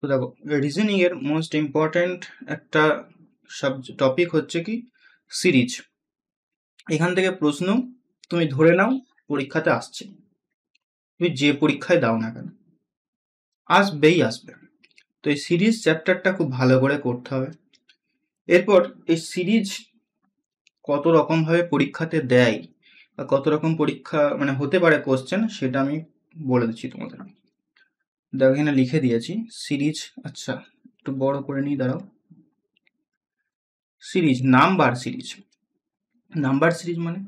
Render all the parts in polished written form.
তো দেখো, রিজনিং এর মোস্ট ইম্পর্ট্যান্ট একটা টপিক হচ্ছে কি সিরিজ। এখান থেকে প্রশ্ন তুমি ধরে নাও পরীক্ষাতে আসছে, তুমি যে পরীক্ষায় দাও না কেন আসবেই আসবে। তো এই সিরিজ চ্যাপ্টারটা খুব ভালো করে করতে হবে। এরপর এই সিরিজ কত রকম ভাবে পরীক্ষাতে দেয় বা কত রকম পরীক্ষা মানে হতে পারে কোশ্চেন, সেটা আমি বলে দিচ্ছি তোমাদের। দেখো এখানে লিখে দিয়েছি সিরিজ। আচ্ছা, একটু বড় করে নিই, দাঁড়াও। Series, number series. Number series মানে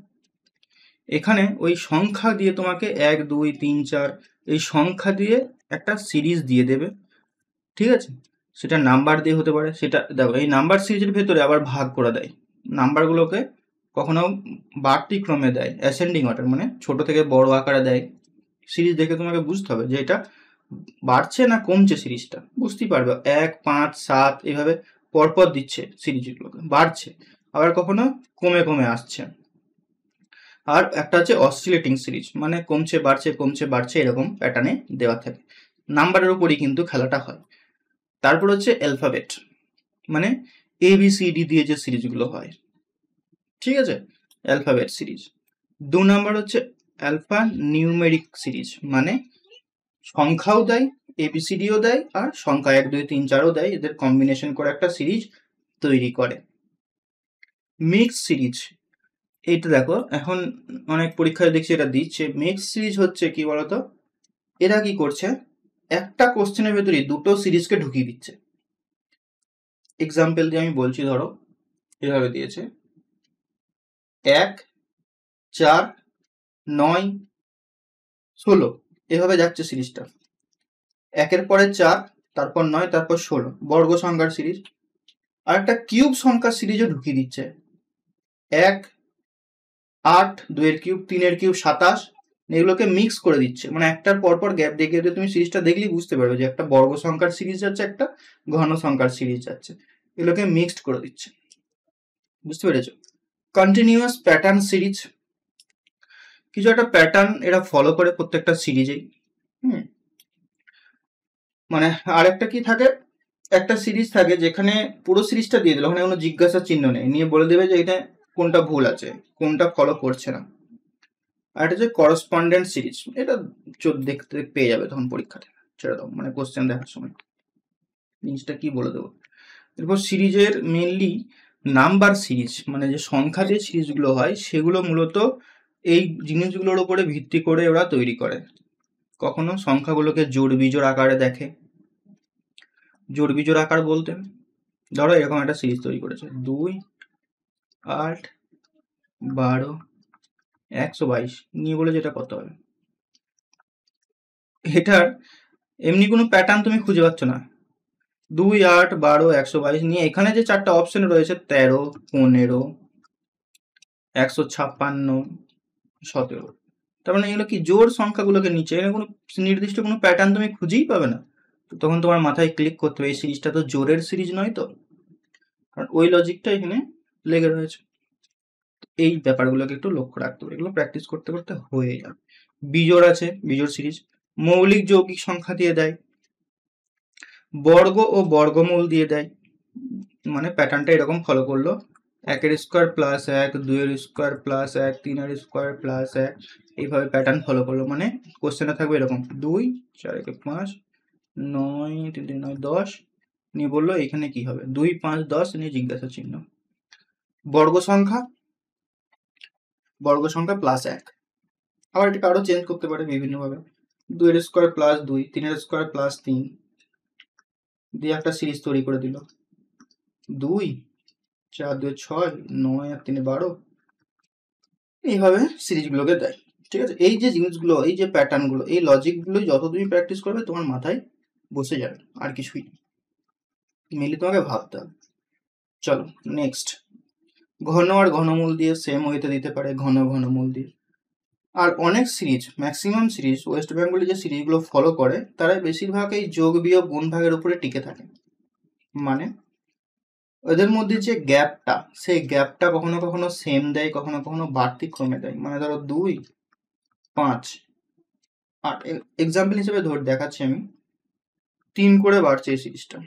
এখানে ওই সংখ্যা দিয়ে তোমাকে 1 2 3 4 এই সংখ্যা দিয়ে একটা সিরিজ দিয়ে দেবে, ঠিক আছে? সেটা নাম্বার দিয়ে হতে পারে। সেটা দেখো, এই নাম্বার সিরিজের ভেতরে আবার ভাগ করে দেয় নাম্বারগুলোকে। কখনো বাড়তি ক্রমে দেয়, অ্যাসেন্ডিং অর্ডার, মানে ছোট থেকে বড় আকারে দেয়। সিরিজ দেখে তোমাকে বুঝতে হবে যে এটা বাড়ছে না কমছে। সিরিজটা বুঝতেই পারবে, 1 5 7 এইভাবে পরপর দিচ্ছে সিরিজগুলোকে, বাড়ছে আবার কখনো কমে কমে আসছে। আর একটা হচ্ছে অসিলেটিং সিরিজ, মানে কমছে বাড়ছে এরকম প্যাটার্নে দেওয়া থাকে। নাম্বারের উপরই কিন্তু খেলাটা হয়। তারপর হচ্ছে অ্যালফাবেট, মানে ABCD দিয়ে যে সিরিজগুলো হয়, ঠিক আছে? Alphabet series. 2 নাম্বার হচ্ছে অ্যালফা নিউমেরিক সিরিজ, মানে সংখ্যাও দেয়, ABCDও দেয়, আর সংখ্যা 1 2 3 4ও দেয়, এদের কম্বিনেশন করে একটা সিরিজ তৈরি করে। মিক্স সিরিজ, এইটা দেখো এখন অনেক পরীক্ষায় দেখছি এটা দিচ্ছে। মিক্স সিরিজ হচ্ছে কি বলতো, এরা কি করছে, একটা কোশ্চেনের ভেতরে দুটো সিরিজকে ঢুকিয়ে দিচ্ছে। এক্সাম্পল দিয়ে আমি বলছি, ধরো এভাবে দিয়েছে 1 4 9 16, এভাবে যাচ্ছে সিরিজটা। 1-এর পরে 4, তারপর 9, তারপর 16, বর্গ সংখ্যার সিরিজ। আর একটা কিউব সংখ্যার সিরিজও ঢুকিয়ে দিচ্ছে, 1 8, 2-এর কিউব 3-এর কিউব 27, এগুলোকে মিক্স করে দিচ্ছে। মানে একটার পরপর গ্যাপ দেখে তুমি সিরিজটা দেখলেই বুঝতে পারবে যে একটা বর্গ সংখ্যার সিরিজ যাচ্ছে, একটা ঘন সংখ্যার সিরিজ যাচ্ছে, এগুলোকে মিক্সড করে দিচ্ছে। বুঝতে পেরেছো? কন্টিনিউয়াস প্যাটার্ন সিরিজ, কিছু একটা প্যাটার্ন এরা ফলো করে প্রত্যেকটা সিরিজেই। মানে আরেকটা কি থাকে, একটা সিরিজ থাকে যেখানে পুরো সিরিজটা দিয়ে দিল, ওখানে কোনো জিজ্ঞাসা চিহ্ন নেই, নিয়ে বলে দেবে যে এটা কোনটা ভুল আছে, কোনটা ফলো করছে না। আর এটা হচ্ছে করসপন্ডেন্ট সিরিজ, এটা দেখতে পেয়ে যাবে তখন পরীক্ষাতে, ছেড়ে দাও, মানে কোশ্চেন দেখার সময় জিনিসটা কি বলে দেবো। এরপর সিরিজের মেনলি নাম্বার সিরিজ, মানে যে সংখ্যা যে সিরিজগুলো হয় সেগুলো মূলত এই জিনিসগুলোর উপরে ভিত্তি করে ওরা তৈরি করে। কখনো সংখ্যাগুলোকে জোড় বিজোড় আকারে দেখে। জোড় বিজোড় আকার বলতে ধরো এরকম একটা সিরিজ তৈরি করেছে 2 8 12 122, নিয়ে বলে যেটা কত হবে। এটার এমনি কোনো প্যাটার্ন তুমি খুঁজে পাচ্ছ না। 2 8 12 122 নিয়ে এখানে যে চারটা অপশন রয়েছে 13 15 156 17, তার মানে এগুলো কি জোড় সংখ্যাগুলোকে নিচে, এখানে কোনো নির্দিষ্ট কোনো প্যাটার্ন তুমি খুঁজেই পাবে না। তো তখন তোমার মাথায় ক্লিক করতে হবে এই সিরিজটা তো জোড়ের সিরিজ নয়, তো কারণ ওই লজিকটা এখানে লেগে রয়েছে। এই ব্যাপারগুলোকে একটু লক্ষ্য রাখতে হবে, এগুলো প্র্যাকটিস করতে করতে হয়ে যাবে। বিজোড় আছে, বিজোড় সিরিজ মৌলিক যৌগিক সংখ্যা দিয়ে দেয়, বর্গ ও বর্গমূল দিয়ে দেয়। মানে প্যাটার্নটা এরকম ফলো করলো, 1-এর স্কোয়ার প্লাস 1, 2-এর স্কোয়ার প্লাস 1, 3-এর স্কোয়ার প্লাস 1, এইভাবে প্যাটার্ন ফলো করলো। মানে কোশ্চেনটা থাকবে এরকম 2 4 1 5 9 3 3 9 10, নিয়ে বললো এখানে কি হবে 2 5 10, নিয়ে জিজ্ঞাসা চিহ্ন। বর্গ সংখ্যা প্লাস 1, আবার এটাকে আরো চেঞ্জ করতে পারে বিভিন্নভাবে। 2-এর স্কোয়ার প্লাস 2, 3-এর স্কোয়ার প্লাস 3 দিয়ে একটা সিরিজ তৈরি করে দিল। 2 4 2 6 9 আর 3 12, এইভাবে সিরিজগুলোকে দেয়। ঠিক আছে, এই যে জিনিসগুলো, এই যে প্যাটার্নগুলো, এই লজিকগুলো যত তুমি প্র্যাকটিস করবে তোমার মাথায় বসে যাবে, আর কিছুই না, মেনলি তোমাকে ভাবতে হবে। চলো নেক্সট, ঘন আর ঘনমূল দিয়ে সেম ওয়েতে দিতে পারে, ঘন ঘনমূল দিয়ে। আর অনেক সিরিজ, ম্যাক্সিমাম সিরিজ ওয়েস্ট বেঙ্গলে যে সিরিজগুলো ফলো করে তারা বেশিরভাগ এই যোগ বিয়োগ গুণ ভাগের উপরে টিকে থাকে। মানে ওদের মধ্যে যে গ্যাপটা, সেই গ্যাপটা কখনো কখনো সেম দেয়, কখনো কখনো বাড়তি ক্রমে দেয়। মানে ধরো 2 5 8, এক্সাম্পল হিসেবে ধরে দেখাচ্ছি আমি। 3 করে বাড়ছে এই সিরিজটা,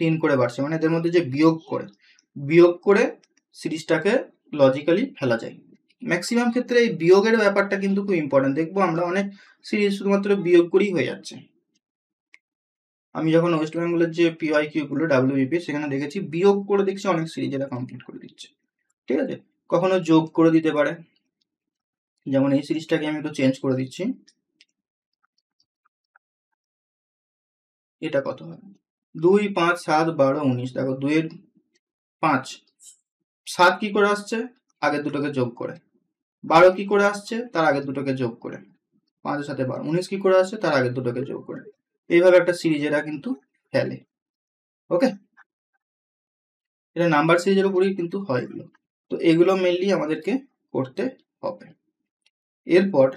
3 করে বাড়ছে, মানে এদের মধ্যে যে বিয়োগ করে সিরিজটাকে লজিক্যালি ফেলা যায়। ম্যাক্সিমাম ক্ষেত্রে এই বিয়োগের ব্যাপারটা কিন্তু খুব ইম্পর্টেন্ট। দেখবো আমরা অনেক সিরিজ শুধুমাত্র বিয়োগ করেই হয়ে যাচ্ছে। আমি যখন ওয়েস্ট বেঙ্গলের যে PYQ গুলো WBP সেখানে দেখেছি বিয়োগ করে দেখছি অনেক সিরিজ এরা কমপ্লিট করে দিচ্ছে। ঠিক আছে, কখনো যোগ করে দিতে পারে, যেমন এই সিরিজটাকে আমি একটু চেঞ্জ করে দিচ্ছি। এটা কত হয়, 2 5 7 12 19, দেখো 2 এর 5, 7 কি করে আসছে আগের দুটোকে যোগ করে, 12 কি করে আসছে তার আগের দুটোকে যোগ করে, 5 এর সাথে 12, 19 কি করে আসছে তার আগের দুটোকে যোগ করে, এইভাবে একটা সিরিজ এরা কিন্তু ফেলে। ওকে, এটা নাম্বার সিরিজের উপরেই কিন্তু হয় এগুলো। তো এগুলো মেনলি আমাদেরকে করতে হবে। এরপর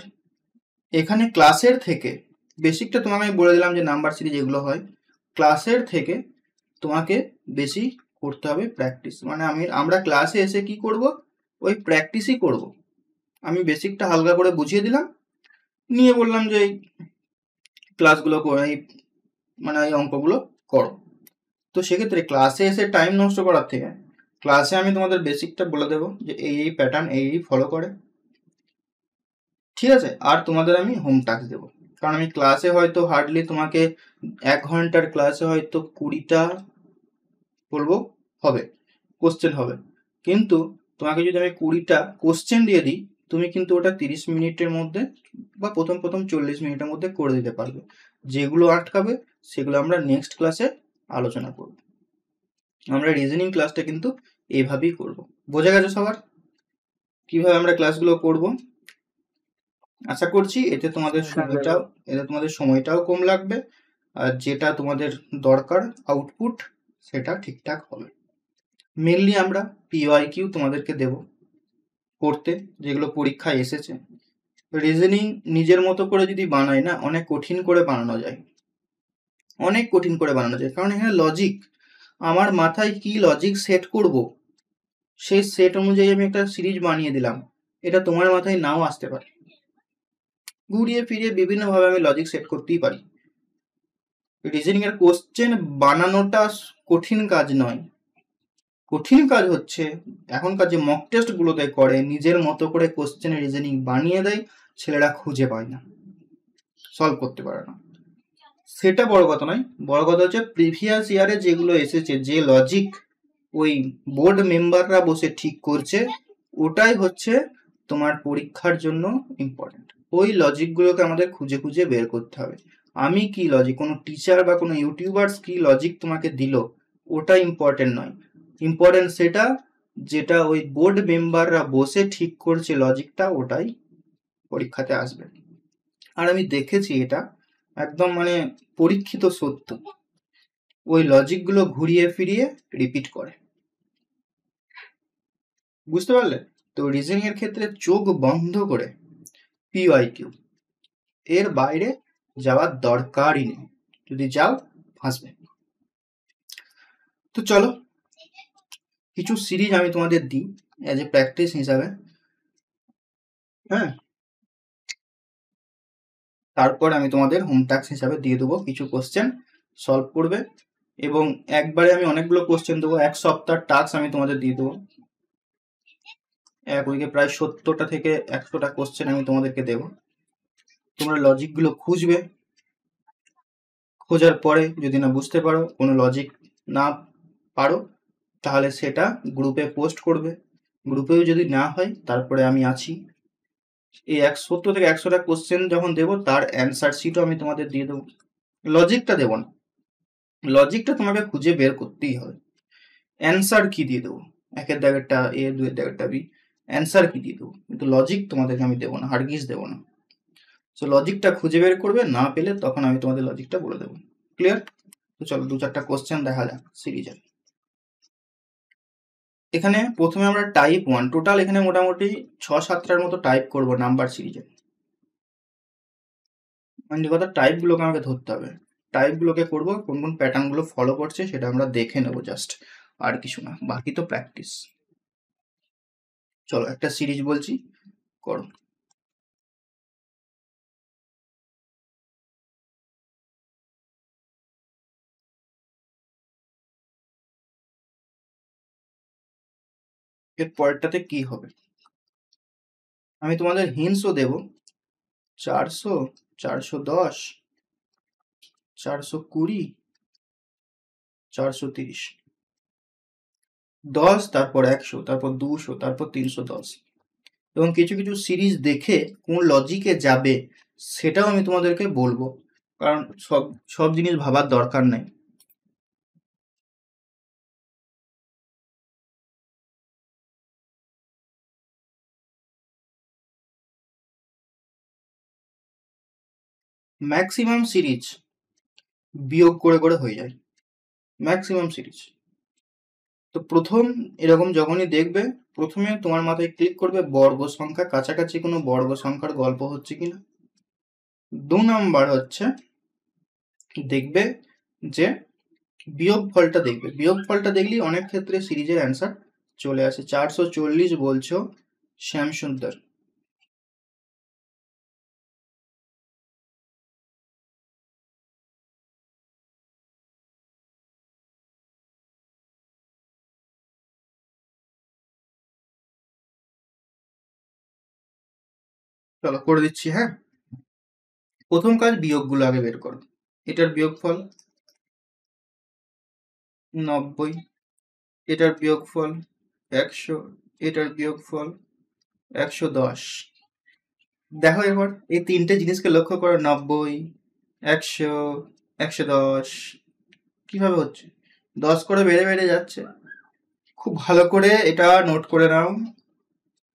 এখানে ক্লাসের থেকে বেসিকটা তোমাকে আমি বলে দিলাম যে নাম্বার সিরিজ এগুলো হয়, ক্লাসের থেকে তোমাকে বেশি করতে হবে প্র্যাকটিস। মানে আমরা ক্লাসে এসে কি করব, ওই প্র্যাকটিসই করব। আমি বেসিকটা হালকা করে বুঝিয়ে দিলাম, নিয়ে বললাম যে এই ক্লাসগুলো এই মানে এই অঙ্কগুলো করো। তো সেক্ষেত্রে ক্লাসে এসে টাইম নষ্ট করার থেকে ক্লাসে আমি তোমাদের বেসিকটা বলে দেবো যে এই প্যাটার্ন এই ফলো করে, ঠিক আছে। আর তোমাদের আমি হোম টাস্ক দেবো, কারণ আমি ক্লাসে হয়তো হার্ডলি তোমাকে 1 ঘন্টার ক্লাসে হয়তো 20টা বলবো হবে কোশ্চেন হবে, কিন্তু তোমাকে যদি আমি 20টা কোশ্চেন দিয়ে দিই তুমি কিন্তু ওটা 30 মিনিটের মধ্যে বা প্রথম 40 মিনিটের মধ্যে করে দিতে পারবে। যেগুলো আটকাবে সেগুলো আমরা নেক্সট ক্লাসে আলোচনা করব। আমরা রিজনিং ক্লাসটা কিন্তু এইভাবেই করব। বোঝা গেছে সবার কিভাবে আমরা ক্লাসগুলো করব? আশা করছি এতে তোমাদের সময়টাও কম লাগবে, আর যেটা তোমাদের দরকার আউটপুট সেটা ঠিকঠাক হবে। মেনলি আমরা PYQ তোমাদেরকে দেব করতে, যেগুলো পরীক্ষায় এসেছে। রিজনিং নিজের মতো করে যদি বানাই না, অনেক কঠিন করে বানানো যায়, কারণ এখানে লজিক, আমার মাথায় কি লজিক সেট করব সেই সেট অনুযায়ী আমি একটা সিরিজ বানিয়ে দিলাম, এটা তোমার মাথায় নাও আসতে পারে, ঘুরিয়ে ফিরিয়ে বিভিন্নভাবে আমি লজিক সেট করতেই পারি। রিজনিং এর কোশ্চেন বানানোটা কঠিন কাজ নয়, কঠিন কাজ হচ্ছে এখনকার যে মক টেস্ট গুলোতে করে নিজের মতো করে কোশ্চেন রিজনিং বানিয়ে দেয়, ছেলেরা খুঁজে পায় না, সলভ করতে পারে না, সেটা বড় কথা নয়। বড় কথা হচ্ছে প্রিভিয়াস ইয়ারে যেগুলো এসেছে, যে লজিক ওই বোর্ড মেম্বাররা বসে ঠিক করছে, ওটাই হচ্ছে তোমার পরীক্ষার জন্য ইম্পর্টেন্ট। ওই লজিকগুলোকে আমাদের খুঁজে খুঁজে বের করতে হবে। আমি কি লজিক, কোনো টিচার বা কোনো ইউটিউবার্স কি লজিক তোমাকে দিল ওটা ইম্পর্টেন্ট নয়, ইম্পর্টেন্ট সেটা যেটা ওই বোর্ড মেম্বাররা বসে ঠিক করছে লজিকটা, ওটাই পরীক্ষাতে আসবে। আর আমি দেখেছি এটা একদম মানে পরীক্ষিত সত্য, ওই লজিকগুলো ঘুরিয়ে ফিরিয়ে রিপিট করে। বুঝতে পারলে? তো রিজনিং এর ক্ষেত্রে চোখ বন্ধ করে PYQ, এর বাইরে যাওয়ার দরকারই নেই, যদি যাও ফাঁসবে। তো চলো কিছু সিরিজ আমি তোমাদের দিই এজ এ প্র্যাকটিস হিসাবে, হ্যাঁ, তারপর আমি তোমাদের হোম টাস্ক হিসাবে দিয়ে দেবো কিছু কোশ্চেন সলভ করবে, এবং একবারে আমি অনেকগুলো কোশ্চেন দেবো, 1 সপ্তাহ টাস্ক আমি তোমাদের দিয়ে দেবো, এক উইকে প্রায় 70টা থেকে 100টা কোশ্চেন আমি তোমাদেরকে দেবো। তোমরা লজিকগুলো খুঁজবে, খোঁজার পরে যদি না বুঝতে পারো, কোনো লজিক না পারো, তাহলে সেটা গ্রুপে পোস্ট করবে, গ্রুপেও যদি না হয় তারপরে আমি আছি, এই 70 থেকে 100টা কোশ্চেন যখন দেবো তার অ্যান্সার শিটও আমি তোমাদের দিয়ে দেবো। লজিকটা দেবো না, লজিকটা তোমাকে খুঁজে বের করতেই হবে। অ্যান্সার কি দিয়ে দেবো, 1-এর দাগেরটা A, 2-এর দাগেরটা B, অ্যান্সার কি দিয়ে দেবো, কিন্তু লজিক তোমাদেরকে আমি দেবো না, হারগিজ দেবো না। সো লজিকটা খুঁজে বের করবে, না পেলে তখন আমি তোমাদের লজিকটা বলে দেবো। ক্লিয়ার? তো চলো 2-4টা কোশ্চেন দেখা যাক সিরিজের। এখানে প্রথমে আমরা টাইপ 1, টোটাল এখানে মোটামুটি 6-7টার মতো টাইপ করব নাম্বার সিরিজে। মানে কথা টাইপগুলোকে আমাকে ধরতে হবে, টাইপগুলোকে করব, কোন কোন প্যাটার্নগুলো ফলো করছে সেটা আমরা দেখে নেবো জাস্ট, আর কিছু না, বাকি তো প্র্যাকটিস। চলো একটা সিরিজ বলছি, করো। এর পরেরটাতে কি হবে আমি তোমাদের হিন্টসও দেব। 400, 410, 420, 430, 10, তারপর 100, তারপর 200, তারপর 310। এবং কিছু কিছু সিরিজ দেখে কোন লজিকে যাবে সেটাও আমি তোমাদেরকে বলবো, কারণ সব সব জিনিস ভাবার দরকার নেই। ম্যাক্সিমাম সিরিজ বিয়োগ করে করে হয়ে যায়, ম্যাক্সিমাম সিরিজ। তো প্রথম এরকম যখনই দেখবে, প্রথমে তোমার মাথায় ক্লিক করবে বর্গ সংখ্যা, কাছাকাছি কোনো বর্গ সংখ্যার গল্প হচ্ছে কিনা। 2 নাম্বার হচ্ছে দেখবে যে বিয়োগ ফলটা দেখবে, বিয়োগ ফলটা দেখলেই অনেক ক্ষেত্রে সিরিজের অ্যান্সার চলে আসে। 440 বলছো শ্যামসুন্দর, চলো করে দিচ্ছি। হ্যাঁ, প্রথম কাজ বিয়োগগুলো আগে বের করো। এটার বিয়োগফল 90, এটার বিয়োগফল 100, এটার বিয়োগফল 110। দেখো এবার এই তিনটে জিনিসকে লক্ষ্য করো, 90, 100, 110 কিভাবে হচ্ছে, 10 করে বেড়ে বেড়ে যাচ্ছে। খুব ভালো করে এটা নোট করে নাও।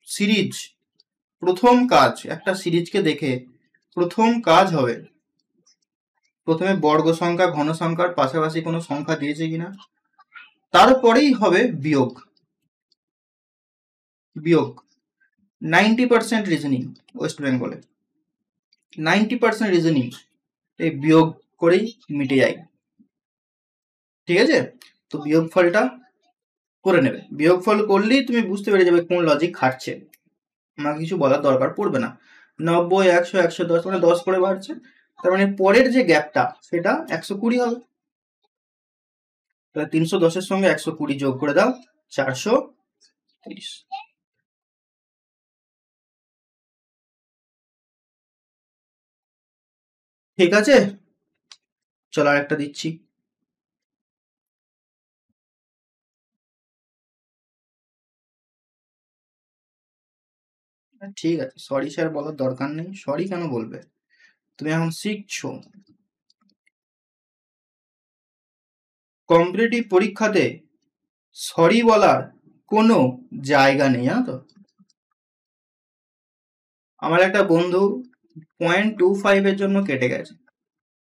সিরিজ প্রথম কাজ, একটা সিরিজকে দেখে প্রথম কাজ হবে প্রথমে বর্গ সংখ্যা ঘন সংখ্যার পাশাপাশি কোনো সংখ্যা দিয়েছে কিনা, তারপরেই হবে বিয়োগ। বিয়োগ 90% রিজনিং ওয়েস্ট বেঙ্গলে, 90% রিজনিং এই বিয়োগ করেই মিটে যায়। ঠিক আছে, তো বিয়োগ ফলটা করে নেবে। বিয়োগ ফল করলেই তুমি বুঝতে পেরে যাবে কোন লজিক খাটছে, আমাকে কিছু বলার দরকার পড়বে না। 90, 100, 110 মানে 10 করে বাড়ছে, তার মানে পরের যে গ্যাপটা সেটা 120 হবে। তাহলে 310-এর সঙ্গে 120 যোগ করে দাও, 430। ঠিক আছে, চলো আর একটা দিচ্ছি। ঠিক আছে, সরি স্যার বলার দরকার নেই, সরি কেন বলবে, তুমি এখন শিখছো। কম্পিটিটিভ পরীক্ষাতে সরি বলার কোনো জায়গা নেই, জানো তো। আমার একটা বন্ধু 0.25 এর জন্য কেটে গেছে,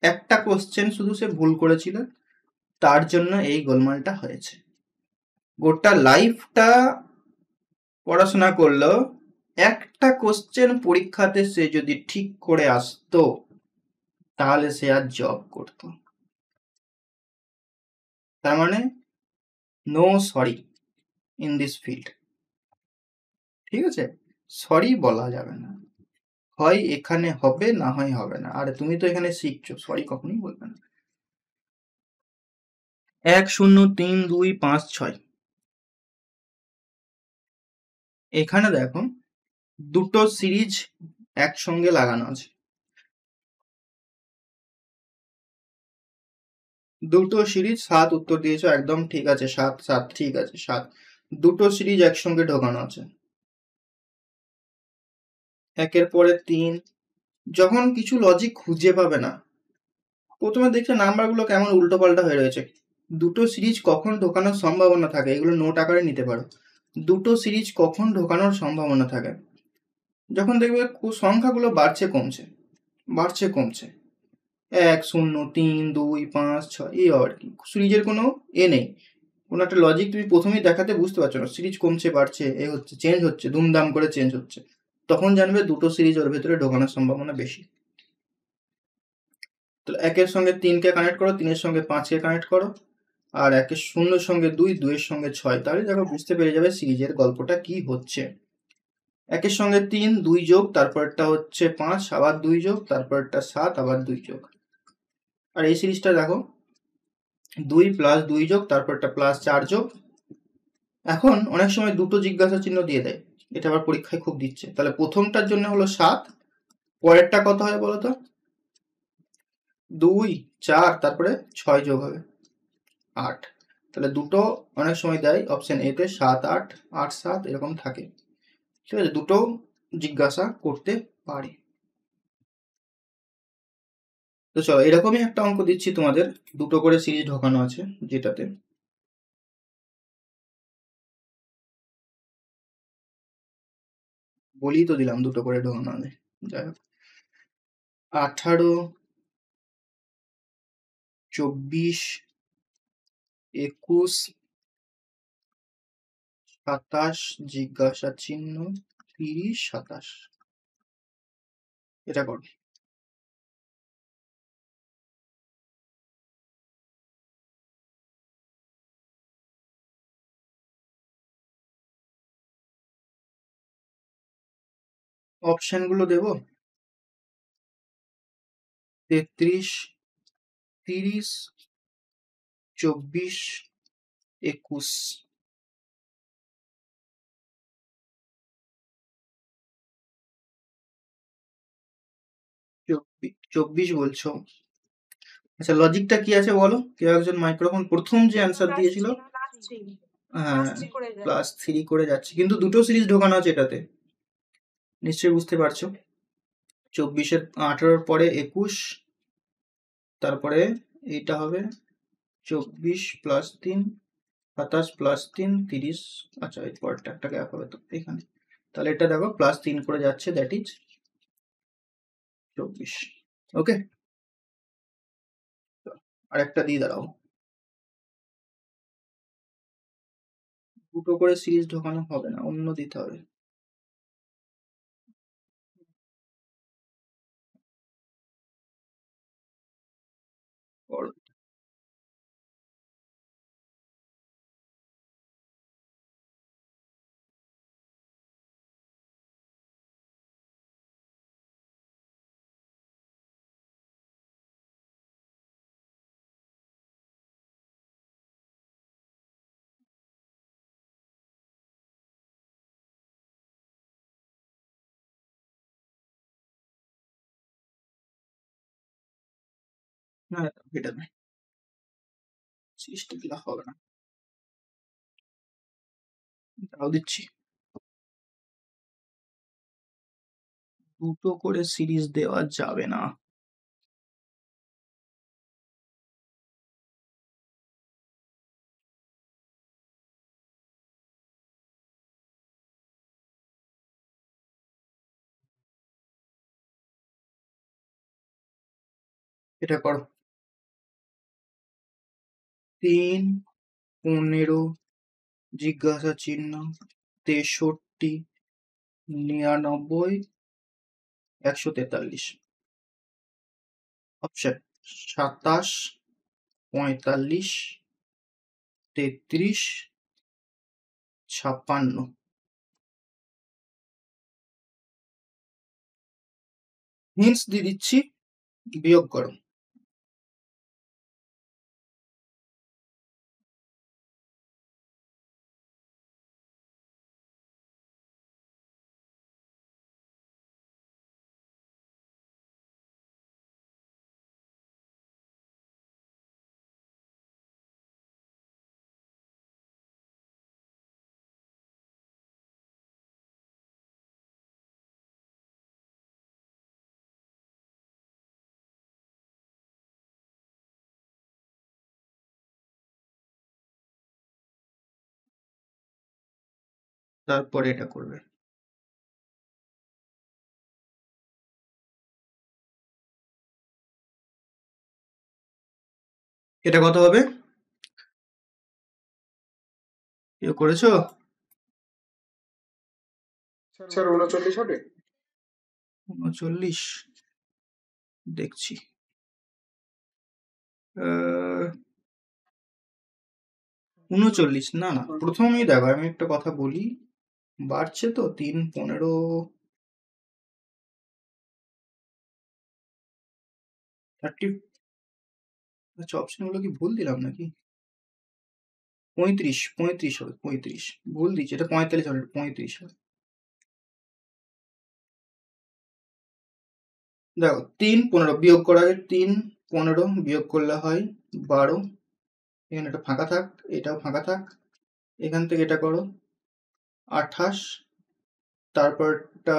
একটা কোশ্চেন শুধু সে ভুল করেছিল, তার জন্য এই গোলমালটা হয়েছে। গোটা লাইফটা পড়াশোনা করলো, একটা কোশ্চেন পরীক্ষাতে সে যদি ঠিক করে আসতো তাহলে সে আর জব করতো। তার মানে no sorry in this field. ঠিক আছে, সরি বলা যাবে না, হয় এখানে হবে না হয় হবে না। আর তুমি তো এখানে শিখছো, সরি কখনোই বলবে না। 1, 0, 3, 2, 5, 6 এখানে দেখো দুটো সিরিজ একসঙ্গে লাগানো আছে, দুটো সিরিজ 7 উত্তর দিয়েছো, একদম ঠিক আছে। 7, 7 ঠিক আছে, 7 দুটো সিরিজ একসঙ্গে ঢোকানো আছে, একের পরে 3। যখন কিছু লজিক খুঁজে পাবে না, প্রথমে দেখছে নাম্বারগুলো কেমন উল্টো পাল্টা হয়ে রয়েছে, দুটো সিরিজ কখন ঢোকানোর সম্ভাবনা থাকে, এগুলো নোট আকারে নিতে পারো। দুটো সিরিজ কখন ঢোকানোর সম্ভাবনা থাকে, যখন দেখবে সংখ্যাগুলো বাড়ছে কমছে, বাড়ছে কমছে, 1, 0, 3, 2, 5, 6 এই আর কি, সিরিজের কোনো নেই, কোনো একটা লজিক তুমি প্রথমেই দেখাতে বুঝতে পারছো না, সিরিজ কমছে বাড়ছে এ হচ্ছে, চেঞ্জ হচ্ছে, ধুমধাম করে চেঞ্জ হচ্ছে, তখন জানবে দুটো সিরিজ ওর ভেতরে ঢোকানোর সম্ভাবনা বেশি। তো 1-এর সঙ্গে 3-কে কানেক্ট করো, 3-এর সঙ্গে 5-কে কানেক্ট করো, আর 1-এর 0-এর সঙ্গে 2, 2-এর সঙ্গে 6, তাহলে দেখো বুঝতে পেরে যাবে সিরিজের গল্পটা কি হচ্ছে। 1-এর সঙ্গে 3, 2 যোগ, তারপরটা হচ্ছে 5, আবার 2 যোগ, তারপরটা 7, আবার 2 যোগ। আর এই সিরিজটা দেখো 2 + 2 যোগ, তারপরটা +4 যোগ, এখন অনেক সময় দুটো জিজ্ঞাসা চিহ্ন দিয়ে দেয়, এটা আবার পরীক্ষায় খুব দিচ্ছে। তাহলে প্রথমটার জন্য হলো 7, পরেরটা কত হয় বলো তো? 2 4 তারপরে 6 যোগ হবে 8। তাহলে দুটো অনেক সময় দেয় অপশন এ তে 7 8 8 7 এরকম থাকে, ঠিক আছে? দুটো জিজ্ঞাসা করতে পারে। তো চলো এরকমই একটা অঙ্ক দিচ্ছি তোমাদের, দুটো করে সিরিজ ঢোকানো আছে, যেটাতে বলি তো দিলাম দুটো করে ঢোকানো আছে। যাই হোক, 18 24 21 27 জিজ্ঞাসা চিহ্ন 30 27, এটা করো। অপশন গুলো দেবো, 33 30 24 21। 24 বলছো? আচ্ছা, লজিকটা কি আছে বলো? কেউ একজন মাইক্রোফোন প্রথম যে অ্যান্সার দিয়েছিল, হ্যাঁ +3 করে যাচ্ছে, কিন্তু দুটো সিরিজ ঢোকানো আছে এটাতে, নিশ্চয়ই বুঝতে পারছো। 24-এর 18-র পরে 21, তারপরে এইটা হবে 24 + 3 27 + 3 30। আচ্ছা, এর পরটা একটা গ্যাপ হবে তো এখানে, তাহলে এটা দেখো +3 করে যাচ্ছে, দ্যাট ইজ 24। ওকে, আর একটা দিয়ে দাঁড়াও, দুটো করে সিরিজ ঢোকানো হবে না, অন্য দিতে হবে। করো। না, এটা নয়, সিরিজটা দিলে হবে না, তাও দিচ্ছি। দুটো করে সিরিজ দেওয়া যাবে না। এটা করো, 3 15 জিজ্ঞাসা চিহ্ন 63 99 143। অপশন 27 45 33 56। হিন্টস দিয়ে দিচ্ছি, বিয়োগ করো। তারপরে এটা করবে। এটা কত হবে? কেউ করেছো? স্যার 39 হবে। 39 দেখছি। 39 না না, প্রথমেই দেখো আমি একটা কথা বলি, বাড়ছে তো 3 15 30। আচ্ছা, অপশনগুলো কি ভুল দিলাম নাকি? 35 হবে, 35 ভুল দিচ্ছি, এটা 45 হবে, 35 হবে। দেখো 3 15 বিয়োগ করা হয়, 3 15 বিয়োগ করলে হয় 12, এখানে একটা ফাঁকা থাক, এটাও ফাঁকা থাক, এখান থেকে এটা করো 28, তারপরটা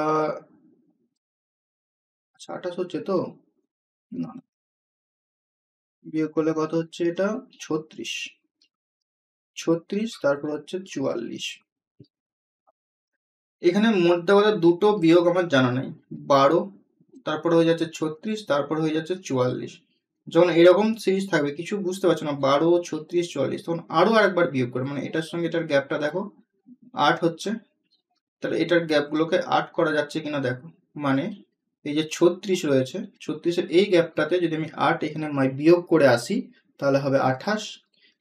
28 হচ্ছে তো না, বিয়োগ করলে কত হচ্ছে, এটা 36, তারপর হচ্ছে 44। এখানে মধ্যে কথা দুটো বিয়োগ আমার জানা নাই, 12 তারপরে হয়ে যাচ্ছে 36, তারপর হয়ে যাচ্ছে 44। যখন এরকম সিরিজ থাকবে কিছু বুঝতে পারছো না, 12 36 44, তখন আরো আরেকবার বিয়োগ করে, মানে এটার সঙ্গে এটার গ্যাপটা দেখো 8 হচ্ছে, তাহলে এটার গ্যাপগুলোকে 8 করা যাচ্ছে কিনা দেখো, মানে এই যে 36 রয়েছে, 36-এর এই গ্যাপটাতে যদি আমি 8 এখানে বিয়োগ করে আসি তাহলে হবে 28,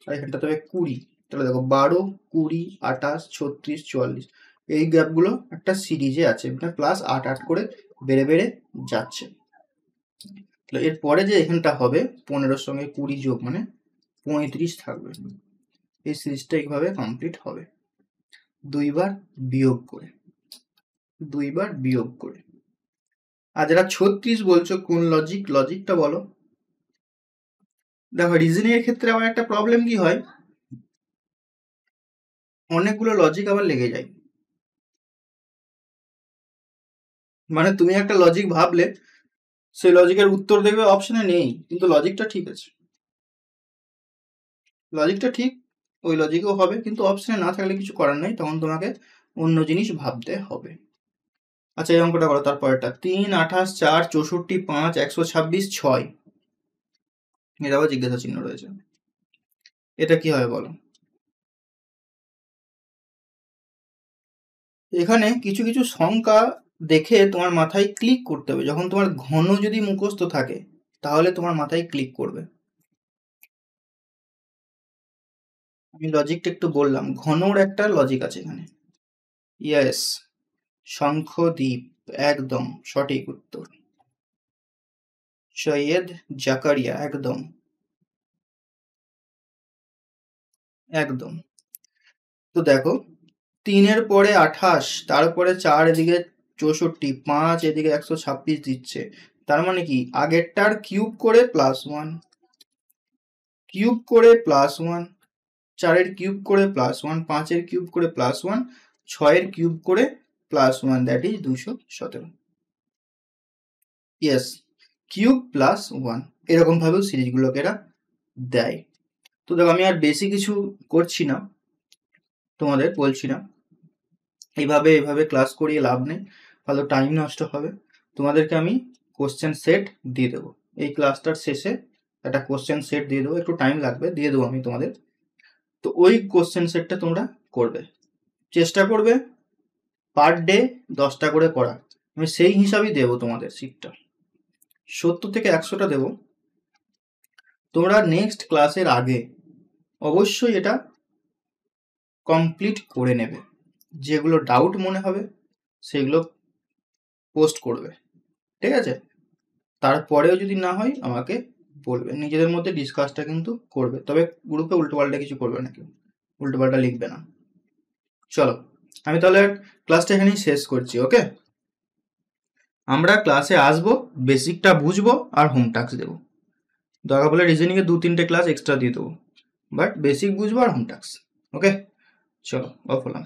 আর এখানটাতে হবে 20, তাহলে দেখো 12 20 28 36 44, এই গ্যাপগুলো একটা সিরিজে আছে, মানে প্লাস 8 8 করে বেড়ে বেড়ে যাচ্ছে। তাহলে এরপরে যে এখানটা হবে 15-এর সঙ্গে 20 যোগ মানে 35 থাকবে। এই সিরিজটা এইভাবে কমপ্লিট হবে দুইবার বিয়োগ করে, দুইবার বিয়োগ করে। আর যারা 36 বলছো কোন লজিকটা বলো। দেখো রিজনিং এর ক্ষেত্রে আবার একটা প্রবলেম কি হয়, অনেকগুলো লজিক আবার লেগে যায়, মানে তুমি একটা লজিক ভাবলে সেই লজিকের উত্তর দেখবে অপশনে নেই, কিন্তু লজিকটা ঠিক আছে, লজিকটা ঠিক ওই লজিকও হবে, কিন্তু অপশনে না থাকলে কিছু করার নেই, তখন তোমাকে অন্য জিনিস ভাবতে হবে। আচ্ছা এই অঙ্কটা করো, তারপরটা 3 28 4 64 5 126 6, এটা আবার জিজ্ঞাসা চিহ্ন রয়েছে, এটা কি হবে বলো। এখানে কিছু কিছু সংখ্যা দেখে তোমার মাথায় ক্লিক করতে হবে, যখন তোমার ঘন যদি মুখস্থ থাকে তাহলে তোমার মাথায় ক্লিক করবে। আমি লজিকটা একটু বললাম, ঘনর একটা লজিক আছে এখানে। ইয়েস, শঙ্খদ্বীপ, একদম সঠিক উত্তর, সৈয়দ জাকারিয়া, একদম একদম। তো দেখো 3-এর পরে 28, তারপরে 4 এদিকে 64, 5 এদিকে 126 দিচ্ছে, তার মানে কি আগেরটার কিউব করে +1, কিউব করে +1, 4-এর কিউব করে +1, 5-এর কিউব করে +1, 6-এর কিউব করে +1, দ্যাট ইজ 217। ইয়েস, কিউব +1, এরকম ভাবেও সিরিজগুলোকে এরা দেয়। তো দেখো আমি আর বেশি কিছু করছি না, তোমাদের বলছি না, এইভাবে ক্লাস করিয়ে লাভ নেই, ভালো টাইম নষ্ট হবে। তোমাদেরকে আমি কোশ্চেন সেট দিয়ে দেবো, এই ক্লাসটার শেষে একটা কোশ্চেন সেট দিয়ে দেবো, একটু টাইম লাগবে, দিয়ে দেবো আমি তোমাদের। তো ওই কোশ্চেন সেটটা তোমরা করবে, চেষ্টা করবে পার ডে 10টা করে করা, আমি সেই হিসাবেই দেবো তোমাদের সিটটা, 70 থেকে 100টা দেবো। তোমরা নেক্সট ক্লাসের আগে অবশ্যই এটা কমপ্লিট করে নেবে, যেগুলো ডাউট মনে হবে সেগুলো পোস্ট করবে, ঠিক আছে। তারপরেও যদি না হয় আমাকে বলবে, নিজেদের মধ্যে ডিসকাসটা কিন্তু করবে, তবে গ্রুপে উল্টোপাল্টা কিছু করবে না, কেউ উল্টোপাল্টা লিখবে না। চলো আমি তাহলে ক্লাসটা এখানেই শেষ করছি, ওকে। আমরা ক্লাসে আসবো, বেসিকটা বুঝবো আর হোম টাস্ক দেবো, দরকার বলে রিজনিংয়ে 2-3টে ক্লাস এক্সট্রা দিয়ে দেবো, বাট বেসিক বুঝবো আর হোম টাস্ক, ওকে। চলো অফ হলাম।